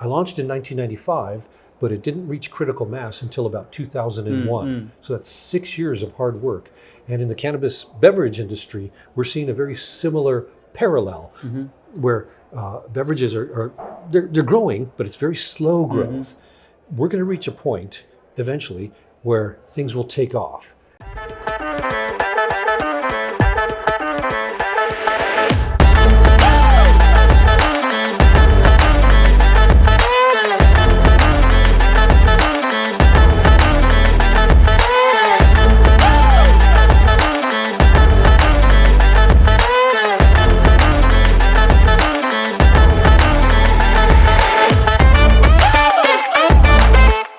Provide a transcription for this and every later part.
I launched in 1995, but it didn't reach critical mass until about 2001. So that's 6 years of hard work. And in the cannabis beverage industry, we're seeing a very similar parallel where beverages they're growing, but it's very slow growth. We're going to reach a point eventually where things will take off.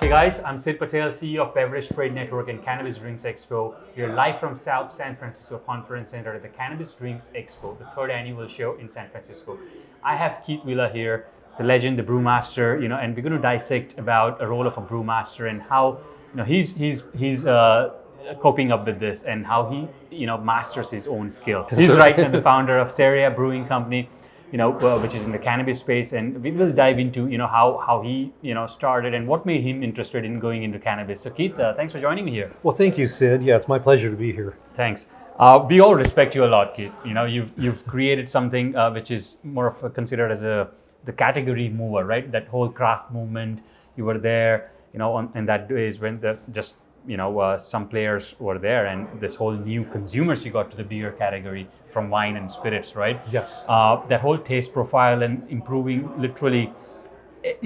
Guys, I'm Sid Patel, CEO of Beverage Trade Network and Cannabis Drinks Expo. We're live from South San Francisco Conference Center at the Cannabis Drinks Expo, the 3rd annual show in San Francisco. I have Keith Wheeler here, the legend, the brewmaster, and we're going to dissect about a role of a brewmaster and how he's coping up with this and how he masters his own skill. He's right now the founder of Ceria Brewing Company, which is in the cannabis space, and we will dive into how he started and what made him interested in going into cannabis. So Keith, thanks for joining me here. Well, thank you, Sid. Yeah, it's my pleasure to be here. Thanks. We all respect you a lot, Keith. You've created something which is more of considered as the category mover, right? That whole craft movement. You were there, and that is when some players were there, and this whole new consumers you got to the beer category from wine and spirits, right? Yes. That whole taste profile and improving literally,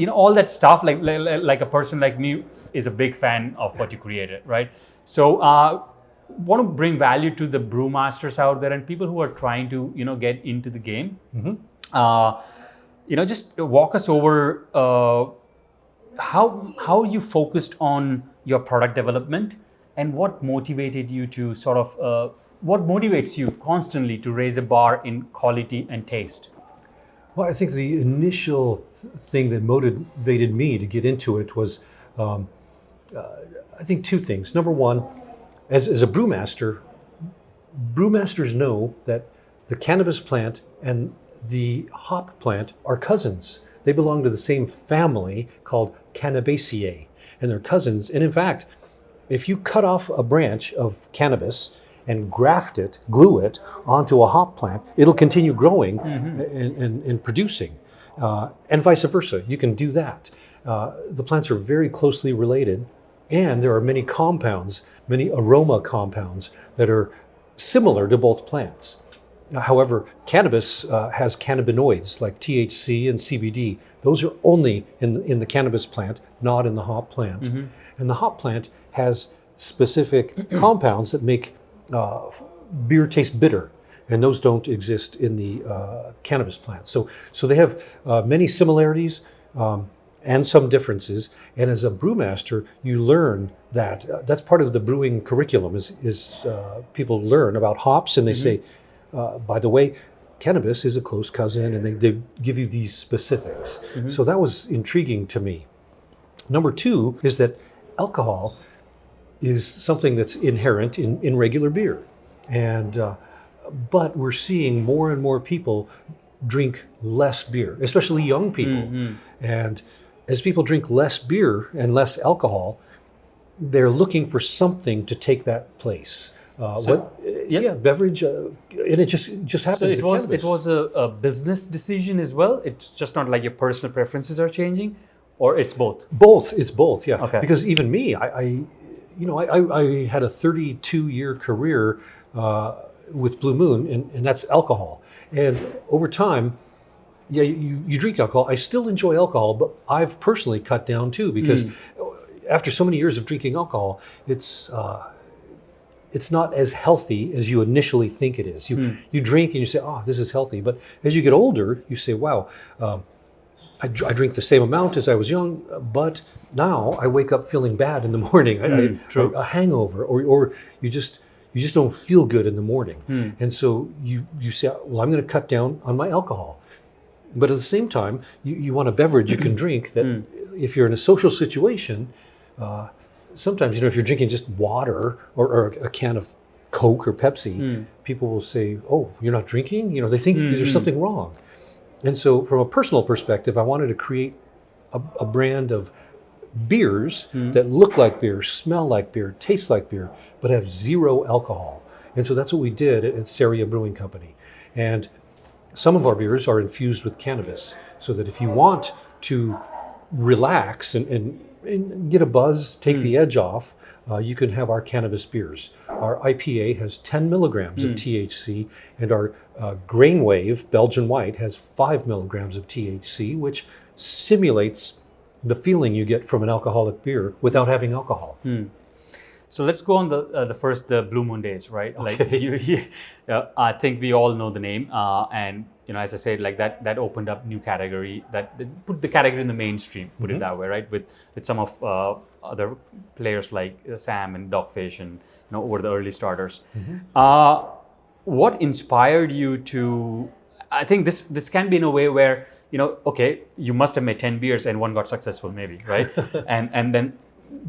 all that stuff, like a person like me is a big fan of what you created, right? So want to bring value to the brewmasters out there and people who are trying to, get into the game. Just walk us over how you focused on your product development and what motivated you to what motivates you constantly to raise a bar in quality and taste? Well, I think the initial thing that motivated me to get into it was, I think, two things. Number one, as a brewmaster, brewmasters know that the cannabis plant and the hop plant are cousins. They belong to the same family called Cannabaceae, and they're cousins. And in fact, if you cut off a branch of cannabis and graft it, glue it onto a hop plant, it'll continue growing and producing, and vice versa. You can do that. The plants are very closely related, and there are many compounds, many aroma compounds that are similar to both plants. However, cannabis has cannabinoids like THC and CBD. Those are only in the cannabis plant, not in the hop plant. And the hop plant has specific compounds that make beer taste bitter, and those don't exist in the cannabis plant. So they have many similarities and some differences. And as a brewmaster, you learn that. That's part of the brewing curriculum. Is people learn about hops, and they say, by the way, cannabis is a close cousin, and they give you these specifics. So that was intriguing to me. Number two is that alcohol is something that's inherent in regular beer. But we're seeing more and more people drink less beer, especially young people. And as people drink less beer and less alcohol, they're looking for something to take that place. Beverage, and it just happens. So it was a business decision as well. It's just not like your personal preferences are changing, or it's both. It's both. Yeah. Okay. Because even me, I had a 32-year career with Blue Moon, and that's alcohol. And over time, you drink alcohol. I still enjoy alcohol, but I've personally cut down too, because after so many years of drinking alcohol, it's not as healthy as you initially think it is. You drink and you say, oh, this is healthy. But as you get older, you say, wow, I drink the same amount as I was young, but now I wake up feeling bad in the morning. A hangover, or you just don't feel good in the morning. And so you say, well, I'm going to cut down on my alcohol. But at the same time, you want a beverage you can drink that if you're in a social situation, sometimes, if you're drinking just water or a can of Coke or Pepsi, people will say, oh, you're not drinking? They think there's something wrong. And so from a personal perspective, I wanted to create a brand of beers that look like beer, smell like beer, taste like beer, but have zero alcohol. And so that's what we did at Ceria Brewing Company. And some of our beers are infused with cannabis, so that if you want to relax and get a buzz, take the edge off, you can have our cannabis beers. Our IPA has 10 milligrams of THC, and our Grain Wave Belgian White has 5 milligrams of THC, which simulates the feeling you get from an alcoholic beer without having alcohol. So let's go on the Blue Moon days, right? Okay. Like I think we all know the name, and as I said, like that opened up new category, that put the category in the mainstream, put it that way, right? With some of other players like Sam and Dogfish and over the early starters. What inspired you to? I think this can be in a way where okay, you must have made 10 beers and one got successful, maybe, right? and then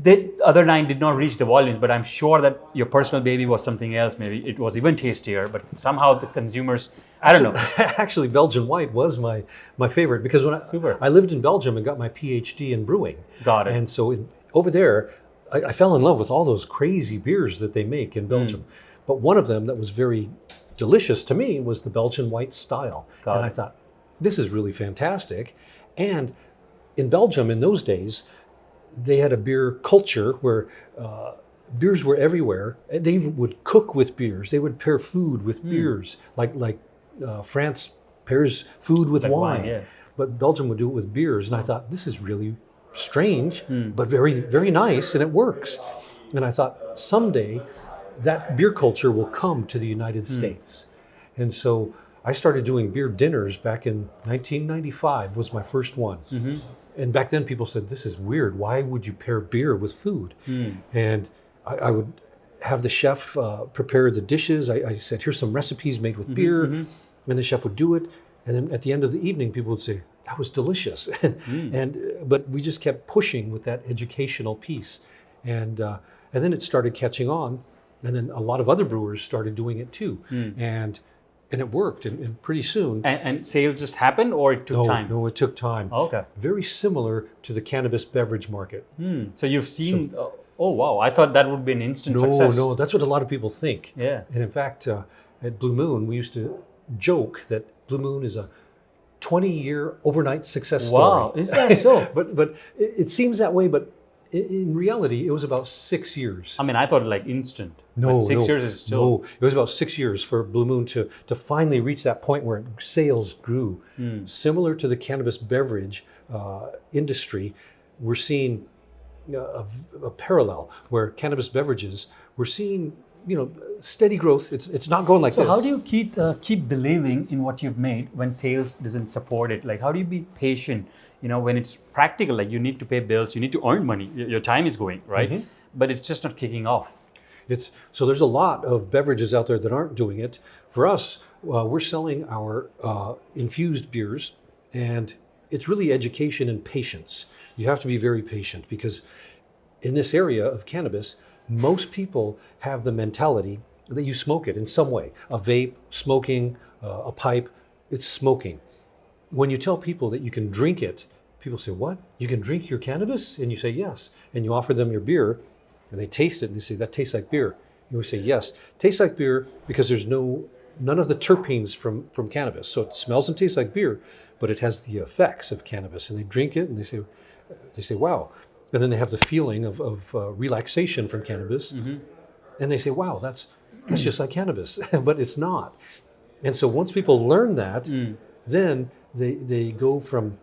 the other 9 did not reach the volumes, but I'm sure that your personal baby was something else. Maybe it was even tastier, but somehow the consumers, I don't know. Actually, Belgian White was my favorite, because when I lived in Belgium and got my PhD in brewing. Got it. And so over there, I fell in love with all those crazy beers that they make in Belgium. But one of them that was very delicious to me was the Belgian White style. And I thought, this is really fantastic. And in Belgium in those days, they had a beer culture where beers were everywhere. They would cook with beers. They would pair food with beers, like France pairs food with wine. Yeah. But Belgium would do it with beers. And I thought, this is really strange, but very, very nice, and it works. And I thought, someday that beer culture will come to the United States. And so I started doing beer dinners back in 1995 was my first one. And back then people said, this is weird. Why would you pair beer with food? And I would have the chef prepare the dishes. I said, here's some recipes made with beer. And the chef would do it. And then at the end of the evening, people would say, that was delicious. But we just kept pushing with that educational piece. And then it started catching on. And then a lot of other brewers started doing it too. And it worked, and pretty soon. And sales just happened, or it took time? No, it took time. Okay. Very similar to the cannabis beverage market. So you've seen, oh wow, I thought that would be an instant success. No, that's what a lot of people think. Yeah. And in fact, at Blue Moon, we used to joke that Blue Moon is a 20-year overnight success story. Wow, is that so? but it seems that way, but in reality, it was about 6 years. I mean, I thought like instant. No, 6 years is still. No, it was about 6 years for Blue Moon to finally reach that point where sales grew. Similar to the cannabis beverage industry, we're seeing a parallel where cannabis beverages, we're seeing steady growth. It's not going like this. So how do you keep believing in what you've made when sales doesn't support it? Like, how do you be patient? When it's practical, like you need to pay bills, you need to earn money, your time is going, right? But it's just not kicking off. So there's a lot of beverages out there that aren't doing it. For us, we're selling our infused beers, and it's really education and patience. You have to be very patient, because in this area of cannabis, most people have the mentality that you smoke it in some way. A vape, smoking, a pipe, it's smoking. When you tell people that you can drink it, people say, what? You can drink your cannabis? And you say, yes. And you offer them your beer, and they taste it, and they say, that tastes like beer. You say, yes, tastes like beer, because there's none of the terpenes from cannabis. So it smells and tastes like beer, but it has the effects of cannabis. And they drink it, and they say, wow. And then they have the feeling of relaxation from cannabis. And they say, wow, that's just like cannabis. But it's not. And so once people learn that, then they go from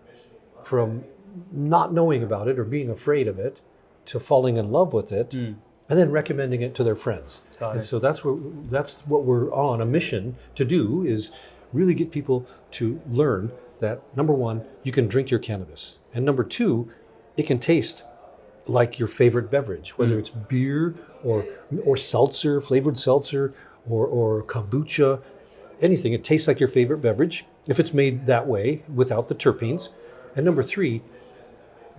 not knowing about it or being afraid of it to falling in love with it, and then recommending it to their friends. So that's what we're on a mission to do, is really get people to learn that, number one, you can drink your cannabis. And number two, it can taste like your favorite beverage, whether it's beer or seltzer, flavored seltzer, or kombucha, anything. It tastes like your favorite beverage if it's made that way without the terpenes. And number three,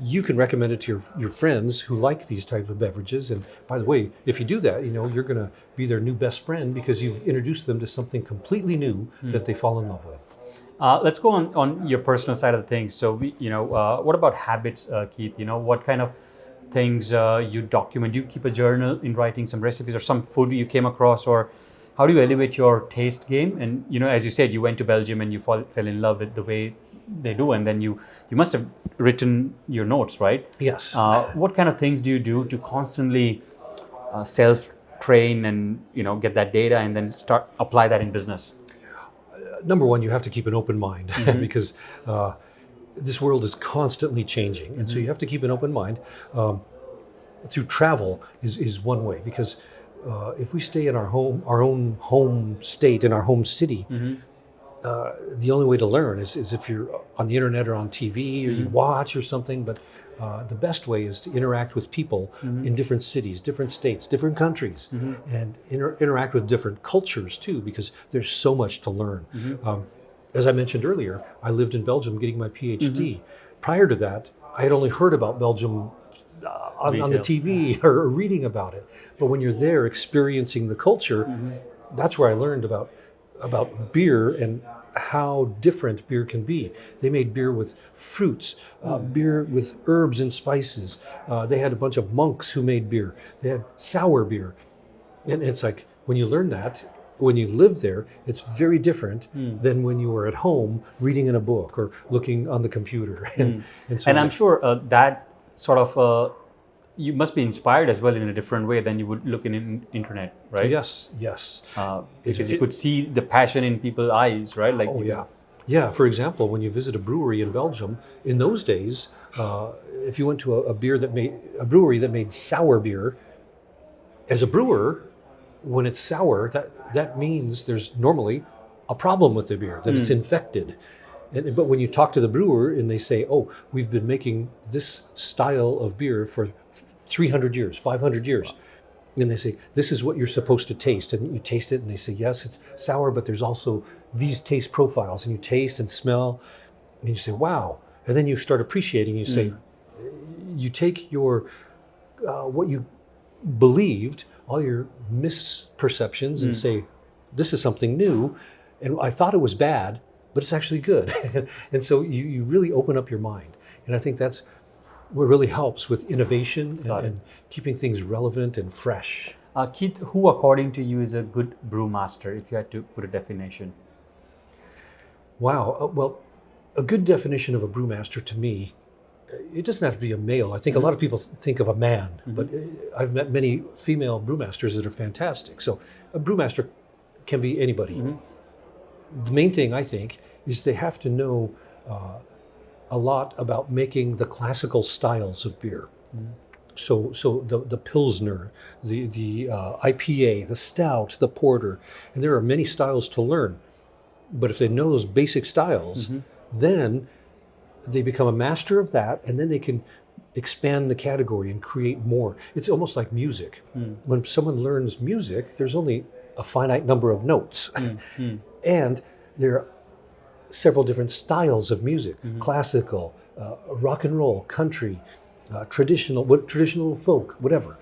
you can recommend it to your friends who like these types of beverages. And by the way, if you do that, you're going to be their new best friend, because you've introduced them to something completely new that they fall in love with. Let's go on your personal side of things. So, what about habits, Keith? What kind of things you document? Do you keep a journal in writing some recipes or some food you came across, or how do you elevate your taste game? And as you said, you went to Belgium and you fell in love with the way they do, and then you must have written your notes, right? Yes. What kind of things do you do to constantly self-train and get that data and then apply that in business? Number one, you have to keep an open mind because this world is constantly changing, and so you have to keep an open mind. Through travel is one way, because if we stay in our own home state, in our home city, the only way to learn is if you're on the internet or on TV or you watch or something. But the best way is to interact with people in different cities, different states, different countries, and interact with different cultures too, because there's so much to learn. As I mentioned earlier, I lived in Belgium getting my PhD. Prior to that, I had only heard about Belgium on the TV or reading about it. But when you're there experiencing the culture, that's where I learned about beer and how different beer can be. They made beer with fruits, beer with herbs and spices. They had a bunch of monks who made beer. They had sour beer. And it's like, when you learn that, when you live there, it's very different than when you were at home reading in a book or looking on the computer. And I'm sure that sort of, you must be inspired as well in a different way than you would look in internet, right? Yes. Because you could see the passion in people's eyes, right? Like, Yeah. For example, when you visit a brewery in Belgium, in those days, if you went to a brewery that made sour beer, as a brewer, when it's sour, that means there's normally a problem with the beer, that it's infected. But when you talk to the brewer and they say, "Oh, we've been making this style of beer for 300 years, 500 years," and they say, "This is what you're supposed to taste," and you taste it and they say, "Yes, it's sour, but there's also these taste profiles," and you taste and smell, and you say, "Wow," and then you start appreciating. You say, you take your what you believed, all your misperceptions, and say, "This is something new, and I thought it was bad, but it's actually good." And so you really open up your mind. And I think that's what really helps with innovation and keeping things relevant and fresh. Keith, who according to you is a good brewmaster, if you had to put a definition? Wow. Well, a good definition of a brewmaster to me, it doesn't have to be a male. I think a lot of people think of a man, but I've met many female brewmasters that are fantastic. So a brewmaster can be anybody. The main thing, I think, is they have to know a lot about making the classical styles of beer. So the Pilsner, the IPA, the Stout, the Porter, and there are many styles to learn. But if they know those basic styles, then they become a master of that, and then they can expand the category and create more. It's almost like music. When someone learns music, there's only a finite number of notes. And there are several different styles of music: classical, rock and roll, country, traditional folk, whatever.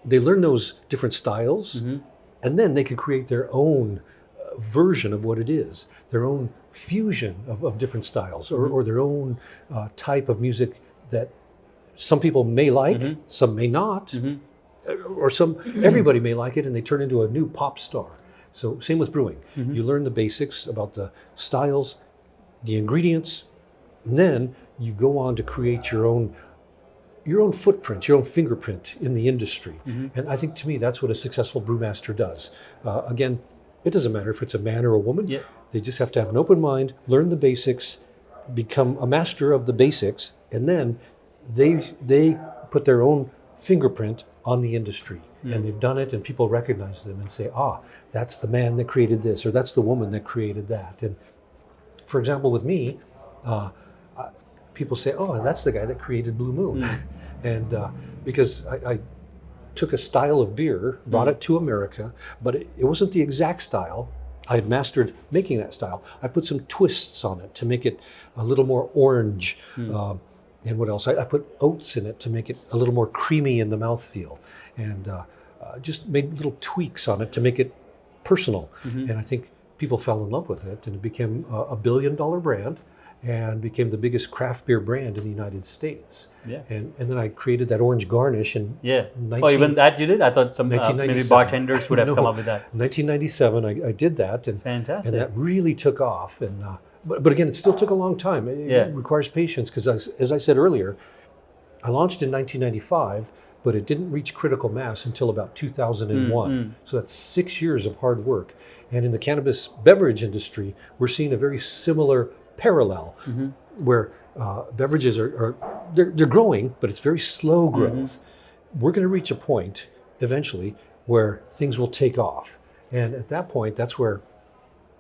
They learn those different styles, and then they can create their own version of what it is, their own fusion of different styles, or their own type of music that some people may like, some may not, or everybody may like it, and they turn into a new pop star. So same with brewing. You learn the basics about the styles, the ingredients, and then you go on to create your own footprint, your own fingerprint in the industry. And I think, to me, that's what a successful brewmaster does. Again, it doesn't matter if it's a man or a woman. They just have to have an open mind, learn the basics, become a master of the basics, and then they put their own fingerprint on the industry. And they've done it, and people recognize them and say, that's the man that created this, or that's the woman that created that. And for example, with me, people say, that's the guy that created Blue Moon. And because I took a style of beer, brought it to America, but it wasn't the exact style. I had mastered making that style. I put some twists on it to make it a little more orange. And what else? I put oats in it to make it a little more creamy in the mouthfeel. And just made little tweaks on it to make it personal. And I think people fell in love with it, and it became a $1 billion brand, and became the biggest craft beer brand in the United States. Yeah. And then I created that orange garnish in Yeah. Even that you did? I thought some maybe 1997. bartenders would have No, come up with that. 1997, I did that, and Fantastic. and that really took off. And but again, it still took a long time. It requires patience because, as I said earlier, I launched in 1995, but it didn't reach critical mass until about 2001. So that's 6 years of hard work. And in the cannabis beverage industry, we're seeing a very similar parallel, where beverages they're growing, but it's very slow growth. We're going to reach a point eventually where things will take off, and at that point, that's where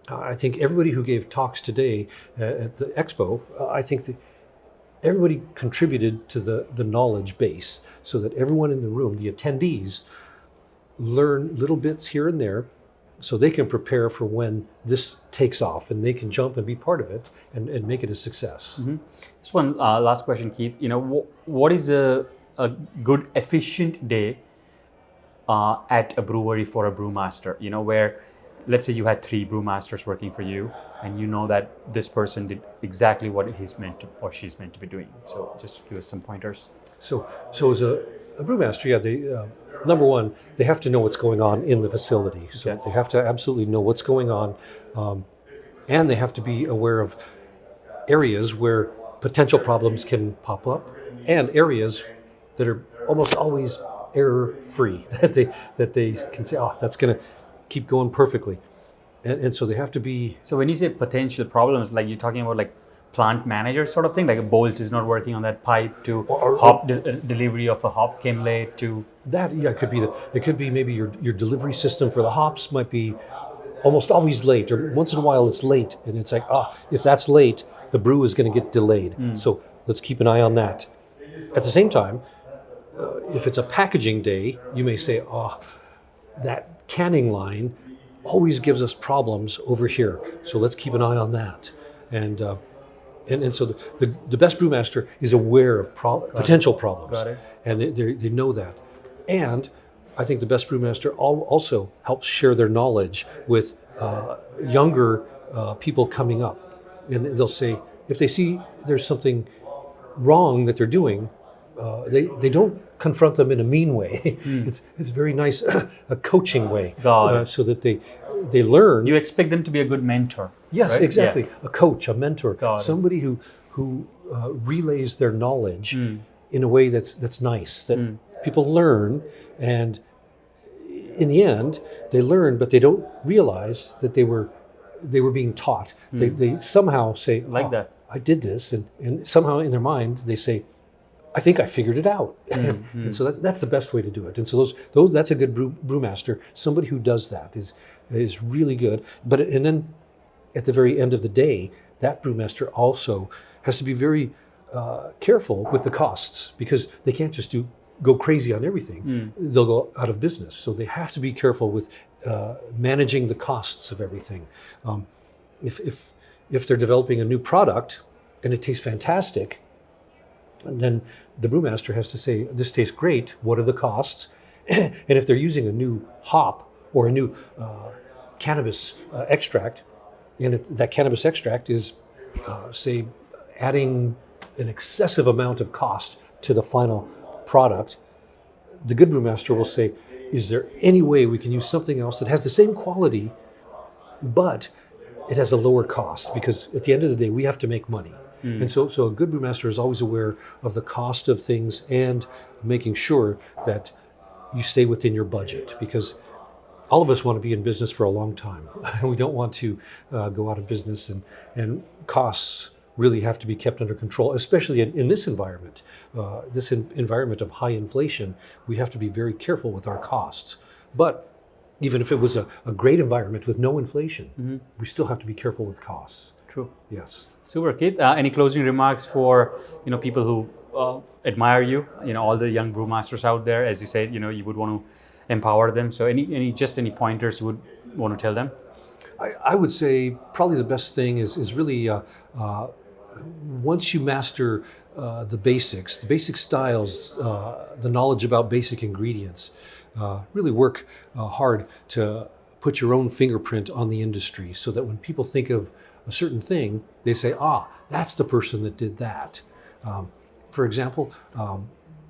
I think everybody who gave talks today at the expo, I think everybody contributed to the knowledge base, so that everyone in the room, the attendees, learn little bits here and there, so they can prepare for when this takes off, and they can jump and be part of it and make it a success. Just one last question, Keith. What is a good, efficient day at a brewery for a brewmaster? Where, let's say you had 3 brewmasters working for you, and you know that this person did exactly what he's meant to or she's meant to be doing. So just give us some pointers. So as a brewmaster, they number one, they have to know what's going on in the facility. So they have to absolutely know what's going on, and they have to be aware of areas where potential problems can pop up, and areas that are almost always error-free, that they can say, oh, that's going to keep going perfectly. And so they have to be... So when you say potential problems, like you're talking about like plant manager sort of thing, like a bolt is not working on that pipe, to hop delivery of a hop came late, to... That, it could be it could be maybe your delivery system for the hops might be almost always late, or once in a while it's late, and it's like, if that's late, the brew is going to get delayed. So let's keep an eye on that. At the same time, if it's a packaging day, you may say, that canning line always gives us problems over here, so let's keep an eye on that. And so the best brewmaster is aware of potential problems. Got it. And they know that. And I think the best brewmaster also helps share their knowledge with younger people coming up. And they'll say, if they see there's something wrong that they're doing, they don't confront them in a mean way. It's very nice, a coaching way, so that they learn. You expect them to be a good mentor. Yes, right? exactly. Yeah. A coach, a mentor, somebody it. who relays their knowledge in a way that's nice, that people learn, and in the end they learn, but they don't realize that they were being taught. They somehow say, that. I did this, and somehow in their mind they say, I think I figured it out. And so that's the best way to do it. And so that's a good brewmaster. Somebody who does that is really good. And then at the very end of the day, that brewmaster also has to be very careful with the costs, because they can't just go crazy on everything. They'll go out of business. So they have to be careful with managing the costs of everything. If they're developing a new product and it tastes fantastic, then the brewmaster has to say, this tastes great, what are the costs? And if they're using a new hop or a new cannabis extract, and that cannabis extract is, say, adding an excessive amount of cost to the final product, the good brewmaster will say, is there any way we can use something else that has the same quality, but it has a lower cost? Because at the end of the day, we have to make money. And so a good brewmaster is always aware of the cost of things and making sure that you stay within your budget, because all of us want to be in business for a long time. We don't want to go out of business, and costs really have to be kept under control, especially in this environment. This environment of high inflation, we have to be very careful with our costs. But even if it was a great environment with no inflation, we still have to be careful with costs. True. Yes. Super, Keith. Any closing remarks for people who admire you? All the young brewmasters out there, as you said, you would want to empower them. So any pointers you would want to tell them? I would say probably the best thing is really once you master the basic styles, the knowledge about basic ingredients, really work hard to put your own fingerprint on the industry so that when people think of a certain thing, they say, that's the person that did that. For example,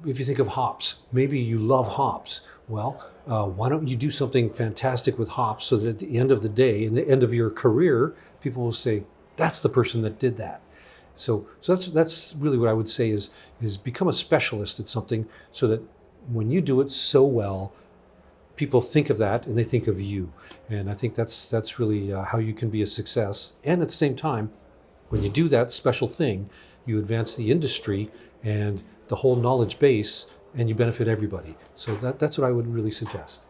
if you think of hops, maybe you love hops. Well, why don't you do something fantastic with hops so that at the end of the day, in the end of your career, people will say, that's the person that did that. So that's really what I would say is become a specialist at something so that when you do it so well, people think of that and they think of you. And I think that's really how you can be a success. And at the same time, when you do that special thing, you advance the industry and the whole knowledge base, and you benefit everybody. So that's what I would really suggest.